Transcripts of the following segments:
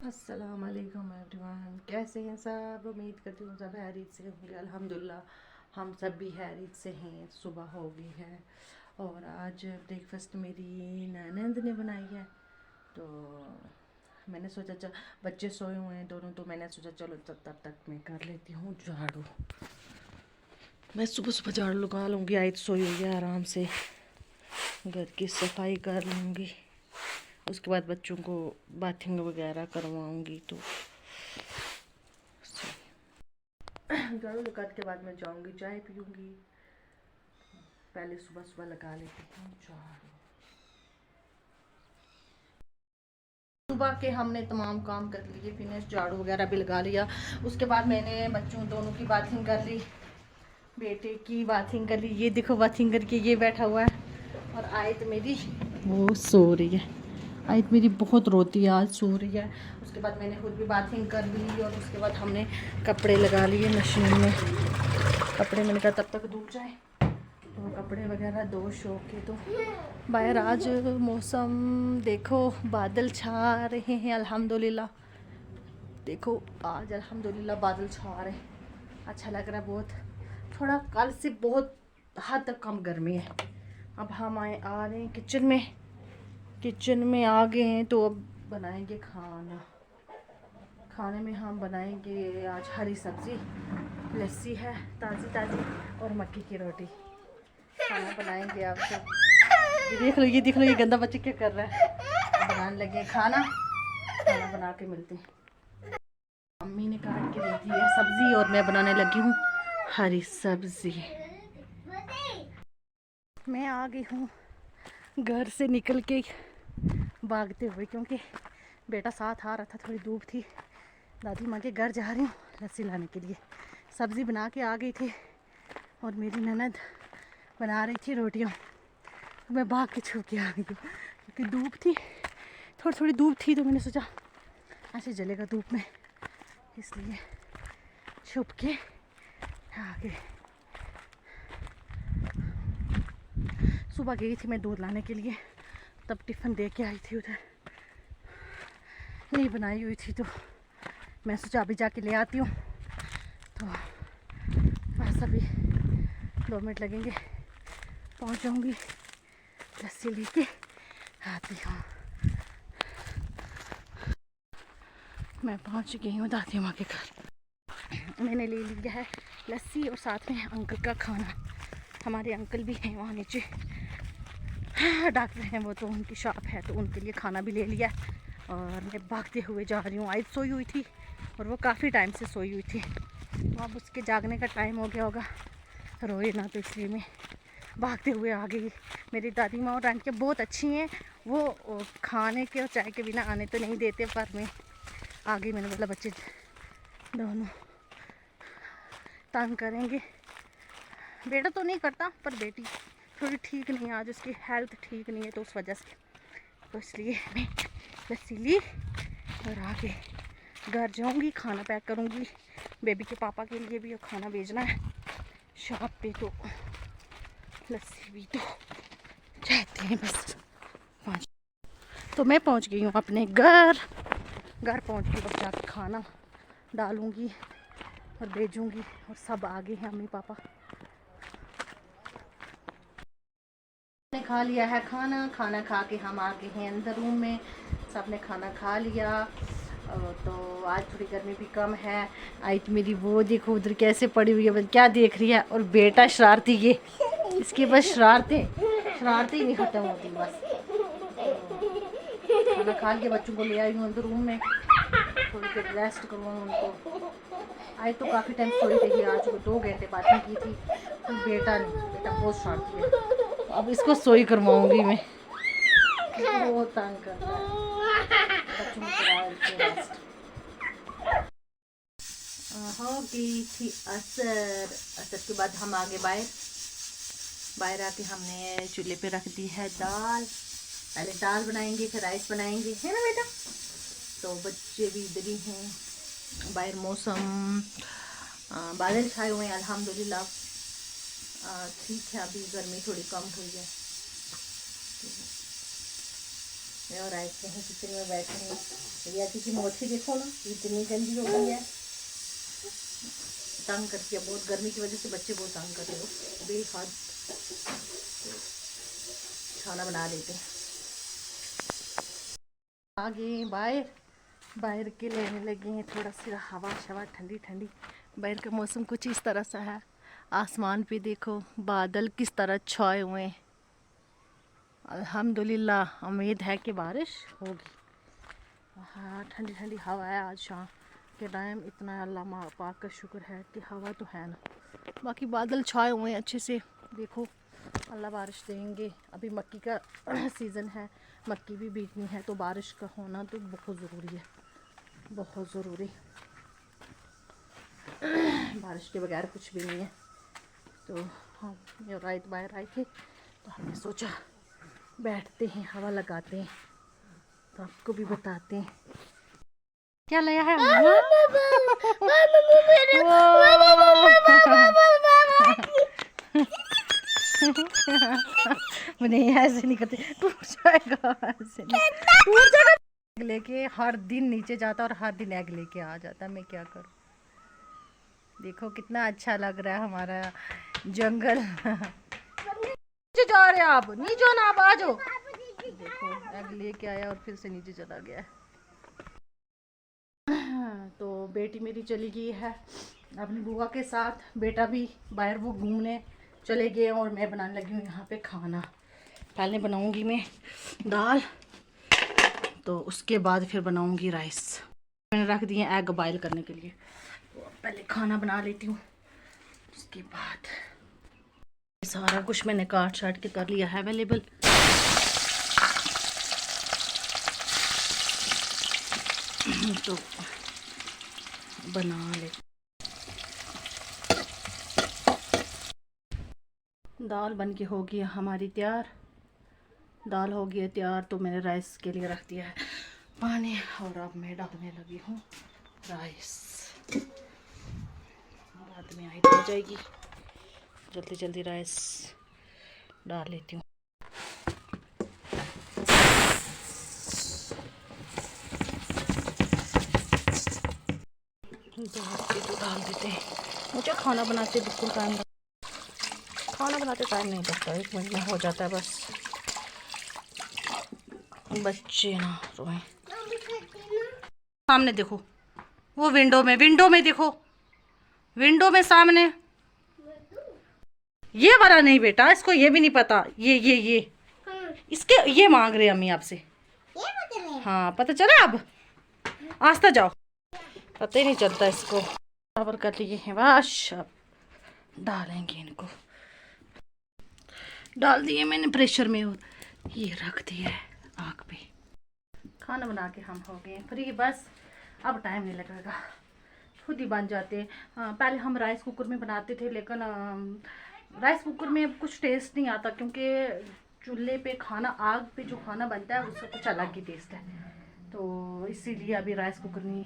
अस्सलाम वालेकुम एवरीवन, कैसे हैं सब। उम्मीद करती हूँ सब हैरियत से होंगे। अल्हम्दुलिल्लाह हम सब भी हैरियत से हैं। सुबह हो गई है और आज ब्रेकफास्ट मेरी ननंद ने बनाई है। तो मैंने सोचा चल, बच्चे सोए हुए हैं दोनों, तो मैंने सोचा चलो तब तक मैं कर लेती हूँ झाड़ू। मैं सुबह सुबह झाड़ू लगा लूँगी। आई तो सोई हुई है आराम से, घर की सफाई कर लूँगी। उसके बाद बच्चों को बाथिंग वगैरह करवाऊँगी। तो झाड़ू लगाने के बाद मैं जाऊँगी चाय पीऊँगी। पहले सुबह सुबह लगा लेती हूँ झाड़ू। सुबह के हमने तमाम काम कर लिए, फिनिश, झाड़ू वगैरह भी लगा लिया। उसके बाद मैंने बच्चों दोनों की बाथिंग कर ली, बेटे की बाथिंग कर ली। ये देखो बाथिंग करके ये बैठा हुआ है। और आयत मेरी वो सो रही है। आयत मेरी बहुत रोती है, आज सो रही है। उसके बाद मैंने खुद भी बाथिंग कर ली और उसके बाद हमने कपड़े लगा लिए मशीन में। कपड़े मैंने कहा तब तक धुल जाए, तो कपड़े वगैरह दो शो के। तो बाहर आज मौसम देखो, बादल छा रहे हैं अल्हम्दुलिल्लाह। देखो आज अल्हम्दुलिल्लाह बादल छा रहे हैं, अच्छा लग रहा है बहुत। थोड़ा कल से बहुत हद तक कम गर्मी है। अब हम आ रहे हैं किचन में। किचन में आ गए हैं तो अब बनाएंगे खाना। खाने में हम बनाएंगे आज हरी सब्ज़ी, लस्सी है ताज़ी ताज़ी, और मक्की की रोटी। खाना बनाएंगे आप सब। ये देख लो, ये देख लो, ये गंदा बच्चे क्या कर रहा है। बनाने लगे खाना, खाना बना के मिलते हैं। अम्मी ने काट के दे दी है सब्ज़ी और मैं बनाने लगी हूँ हरी सब्ज़ी। मैं आ गई हूँ घर से निकल के भागते हुए, क्योंकि बेटा साथ आ रहा था। थोड़ी धूप थी, दादी माँ के घर जा रही हूँ लस्सी लाने के लिए। सब्ज़ी बना के आ गई थी और मेरी ननद बना रही थी रोटियाँ। मैं भाग के छुप के आ गई हूँ क्योंकि धूप थी, थोड़ी थोड़ी धूप थी। तो मैंने सोचा ऐसे जलेगा धूप में, इसलिए छुप के आ गई। सुबह गई थी मैं दूध लाने के लिए, तब टिफ़िन दे के आई थी उधर, नहीं बनाई हुई थी। तो मैं सोचा अभी जाके ले आती हूँ। तो बस अभी 2 मिनट लगेंगे, पहुँच जाऊँगी, लस्सी लेके आती हूँ। मैं पहुँच गई हूँ दादी माँ के घर। मैंने ले लिया है लस्सी और साथ में अंकल का खाना। हमारे अंकल भी हैं वहाँ नीचे, डॉक्टर हैं वो, तो उनकी शॉप है, तो उनके लिए खाना भी ले लिया। और मैं भागते हुए जा रही हूँ। आज सोई हुई थी और वो काफ़ी टाइम से सोई हुई थी, तो अब उसके जागने का टाइम हो गया होगा, रोए ना, तो इसलिए मैं भागते हुए आ गई। मेरी दादी माँ और आंटी बहुत अच्छी हैं, वो खाने के और चाय के बिना आने तो नहीं देते, पर मैं आ गई। मैंने बोला बच्चे दोनों तंग करेंगे। बेटा तो नहीं करता, पर बेटी थोड़ी ठीक नहीं है, आज उसकी हेल्थ ठीक नहीं है, तो उस वजह से, तो इसलिए मैं लस्सी ली और आगे घर जाऊंगी, खाना पैक करूंगी। बेबी के पापा के लिए भी और खाना भेजना है शॉप पे, तो लस्सी भी तो चाहते हैं बस। पहुँच तो मैं पहुंच गई हूँ अपने घर। घर पहुंच के बस जाके खाना डालूंगी और भेजूंगी, और सब आगे हैं अम्मी पापा। ने खा लिया है खाना। खाना खा के हम आ गए हैं अंदर रूम में। सब ने खाना खा लिया। तो आज थोड़ी गर्मी भी कम है। आज मेरी वो देखो उधर कैसे पड़ी हुई है, क्या देख रही है। और बेटा शरारती, ये इसकी बस शरारतें शरारतें ही नहीं ख़त्म होती बस। खाना खा के बच्चों को ले आई हूँ अंदर रूम में, थोड़ी देर रेस्ट करवाऊँ उनको। आज तो काफ़ी टाइम सोई रही, आज को 2 घंटे बातें की थी। तो बेटा बहुत शरारती है, अब इसको सोई करवाऊंगी मैं। बहुत तंग करता है, बच्चों को कराया रेस्ट। हो गई थी असर। असर के बाद हम आगे बाहर बाहर आके हमने चूल्हे पे रख दी है दाल। पहले दाल बनाएंगे फिर राइस बनाएंगे, है ना बेटा। तो बच्चे भी इधर ही हैं। बाहर मौसम बादल छाए हुए हैं अल्हम्दुलिल्लाह। ठीक है, अभी गर्मी थोड़ी कम हुई है। और ऐसे हैं किचन में बैठे हैं। रियाती की मोची देखो ना इतनी गंदी हो गई है, तंग करती है बहुत। गर्मी की वजह से बच्चे बहुत तंग कर रहे हो बेहद। खाना बना लेते हैं। आगे बाहर के लेने लगे हैं थोड़ा सा हवा शवा ठंडी ठंडी। बाहर का मौसम कुछ इस तरह सा है। आसमान पे देखो बादल किस तरह छाए हुए हैं। अल्हम्दुलिल्लाह उम्मीद है कि बारिश होगी। हाँ ठंडी ठंडी हवा है आज शाम के टाइम। इतना अल्लाह पाक का शुक्र है कि हवा तो है ना। बाकी बादल छाए हुए हैं अच्छे से। देखो अल्लाह बारिश देंगे। अभी मक्की का सीज़न है, मक्की भी बीजनी है, तो बारिश का होना तो बहुत ज़रूरी है, बहुत ज़रूरी। बारिश के बगैर कुछ भी नहीं है। तो हम रात बाहर आए थे तो हमने सोचा बैठते हैं हवा लगाते हैं, तो आपको भी बताते हैं क्या लाया है। नहीं ऐसे नहीं करते, टूट जाएगा। ऐसे नहीं टूट जाएगा। लेके हर दिन नीचे जाता और हर दिन एग लेके आ जाता। मैं क्या करूं। देखो कितना अच्छा लग रहा है हमारा जंगल। नीचे जा रहे आप, नीचे ना आप आ जाओ। देखो एग लेके आया और फिर से नीचे चला गया। तो बेटी मेरी चली गई है अपनी बुआ के साथ, बेटा भी बाहर वो घूमने चले गए और मैं बनाने लगी हूँ यहाँ पे खाना। पहले बनाऊँगी मैं दाल, तो उसके बाद फिर बनाऊँगी राइस। मैंने रख दिए एग बॉयल करने के लिए, तो पहले खाना बना लेती हूँ। उसके बाद सारा कुछ मैंने काट शाट के कर लिया है अवेलेबल। तो बना ले। दाल बन के हो गई हमारी तैयार। दाल हो गई है तैयार, तो मैंने राइस के लिए रख दिया है पानी, और अब मैं डालने लगी हूँ राइस। बाद में आई हो जाएगी, जल्दी जल्दी राइस डाल लेती हूँ। तो डाल देते हैं। मुझे खाना बनाते बिल्कुल खाना बनाते टाइम नहीं लगता, 1 मिनट में हो जाता है बस। बच्चे ना रोएं। सामने देखो, वो विंडो में देखो, विंडो में सामने। ये वाला नहीं बेटा, इसको ये भी नहीं पता। ये इसके ये मांग रहे अम्मी आपसे। हाँ पता चला अब, आस्ता जाओ। पता ही नहीं चलता इसको। बराबर कर लिए हैं बस, अब डालेंगे इनको। डाल दिए मैंने प्रेशर में और ये रख दिया है आग पे। खाना बना के हम हो गए फ्री बस। अब टाइम नहीं लगेगा, खुद ही बन जाते हैं। पहले हम राइस कुकर में बनाते थे, लेकिन राइस कुकर में कुछ टेस्ट नहीं आता, क्योंकि चूल्हे पे खाना, आग पे जो खाना बनता है उसका कुछ अलग ही टेस्ट है। तो इसीलिए अभी राइस कुकर नहीं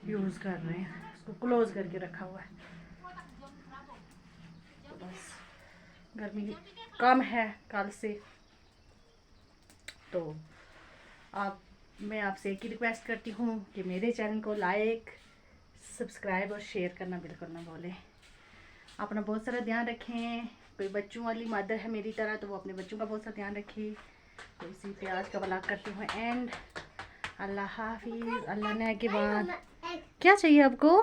यूज़ कर रहे हैं, उसको क्लोज करके रखा हुआ है। तो बस गर्मी कम है कल से। तो मैं आपसे एक ही रिक्वेस्ट करती हूँ कि मेरे चैनल को लाइक, सब्सक्राइब और शेयर करना बिल्कुल ना भूलें। अपना बहुत सारा ध्यान रखें। कोई बच्चों वाली मदर है मेरी तरह, तो वो अपने बच्चों का बहुत सारा ध्यान रखें। तो इसी पे आज का व्लॉग करती हूँ एंड। अल्लाह हाफिज़। अल्लाह ने के बाद क्या चाहिए आपको?